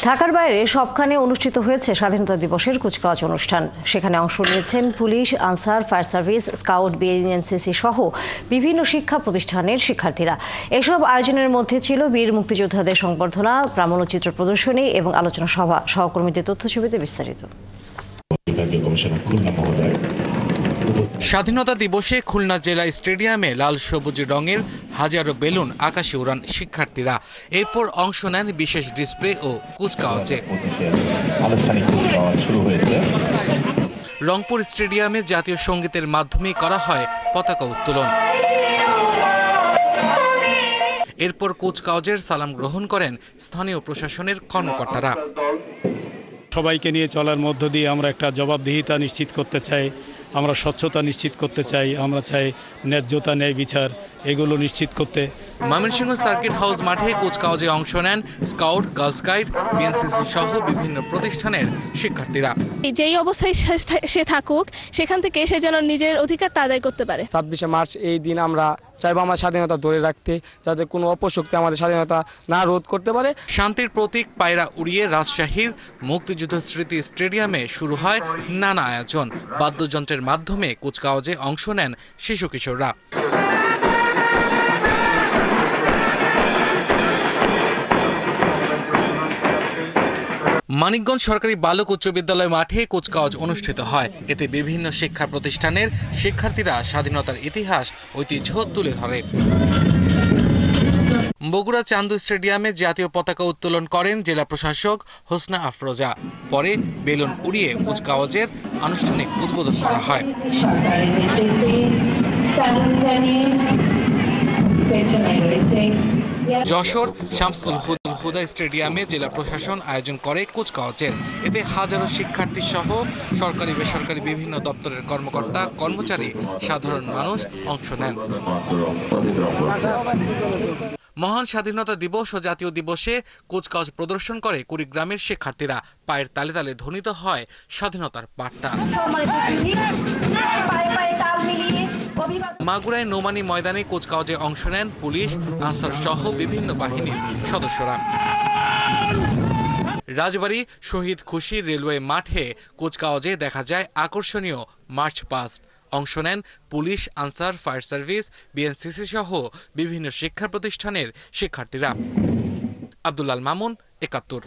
ঢাকার বাইরে সবখানে অনুষ্ঠিত হয়েছে স্বাধীনতা দিবসের কুচকাওয়াজ অনুষ্ঠান। সেখানে অংশ নিয়েছেন police, answer, fire service, scout, BNCC সহ বিভিন্ন শিক্ষা প্রতিষ্ঠানের শিক্ষার্থীরা। এসব আয়োজনের মধ্যে ছিল বীর মুক্তিযোদ্ধাদের সংবর্ধনা, প্রামাণ্যচিত্র প্রদর্শনী এবং আলোচনা সভা। সহকর্মীদের তথ্যছবিতে বিস্তারিত। স্বাধীনতা দিবসে খুলনা জেলা স্টেডিয়ামে লাল সবুজ রঙের হাজারো বেলুন আকাশে উড়ান শিক্ষার্থীরা। এরপর অংশ নেন বিশেষ ডিসপ্লে ও কুচকাওয়াজে। আনুষ্ঠানিক কুচকাওয়াজ শুরু হয়েছে। রংপুর স্টেডিয়ামে জাতীয় সঙ্গীতের মাধ্যমে করা হয় পতাকা উত্তোলন। এরপর কুচকাওয়াজের সালাম গ্রহণ করেন স্থানীয় প্রশাসনের কর্মকর্তারা। সবাইকে নিয়ে চলার মধ্য দিয়ে আমরা একটা জবাবদিহিতা নিশ্চিত করতে চাই, আমরা স্বচ্ছতা নিশ্চিত করতে চাই, আমরা চাই ন্যায্যতা, ন্যায় বিচার এগুলো নিশ্চিত করতে। ময়মনসিংহ সার্কিট হাউস মাঠে কুচকাওয়াজে অংশ নেন স্কাউট, গার্লস গাইড, বিএনসিসি সহ বিভিন্ন প্রতিষ্ঠানের শিক্ষার্থীরা। যেই অবস্থায় সে থাকুক সেখান থেকে সে যেন নিজের অধিকারটা আদায় করতে পারে। 26শে মার্চ এই দিন আমরা চাইবো আমার স্বাধীনতা ধরে রাখতে, যাতে কোনো অপশক্তি আমাদের স্বাধীনতা না রোধ করতে পারে। শান্তির প্রতীক পায়রা উড়িয়ে রাজশাহীর মুক্তিযুদ্ধ স্মৃতি স্টেডিয়ামে শুরু হয় নানা আয়োজন। বাদ্যযন্ত্রের মাধ্যমে কুচকাওয়াজে অংশ নেন শিশু কিশোররা। মানিকগঞ্জ সরকারি বালক উচ্চ বিদ্যালয় মাঠে কুচকাওয়াজ অনুষ্ঠিত হয়। এতে বিভিন্ন শিক্ষা প্রতিষ্ঠানের শিক্ষার্থীরা স্বাধীনতার ইতিহাস, ঐতিহ্য তুলে ধরে। বগুড়া চান্দু স্টেডিয়ামে জাতীয় পতাকা উত্তোলন করেন জেলা প্রশাসক হোসনা আফরোজা। পরে বেলুন উড়িয়ে কুচকাওয়াজের আনুষ্ঠানিক উদ্বোধন করা হয়। যশোর শামসুল হুদা স্টেডিয়ামে জেলা প্রশাসন আয়োজন করে কুচকাওয়াজের। এতে হাজারো শিক্ষার্থী সহ সরকারি বেসরকারি বিভিন্ন দপ্তরের কর্মকর্তা, কর্মচারী, সাধারণ মানুষ অংশ নেন। মহান স্বাধীনতা দিবস ও জাতীয় দিবসে কুচকাওয়াজ প্রদর্শন করে কুড়িগ্রামের শিক্ষার্থীরা। পায়ের তালে তালে ধ্বনিত হয় স্বাধীনতার বার্তা। মাগুরায় নোমানী ময়দানে কুচকাওয়াজে অংশ নেন পুলিশ, আনসার সহ বিভিন্ন বাহিনীর সদস্যরা। রাজবাড়ী শহীদ খুশি রেলওয়ে মাঠে কুচকাওয়াজে দেখা যায় আকর্ষণীয় মার্চ পাস্ট। অংশ নেন police, answer, fire service, BNCC সহ বিভিন্ন শিক্ষা প্রতিষ্ঠানের শিক্ষার্থীরা। আব্দুল্লাল মামুন, ৭১।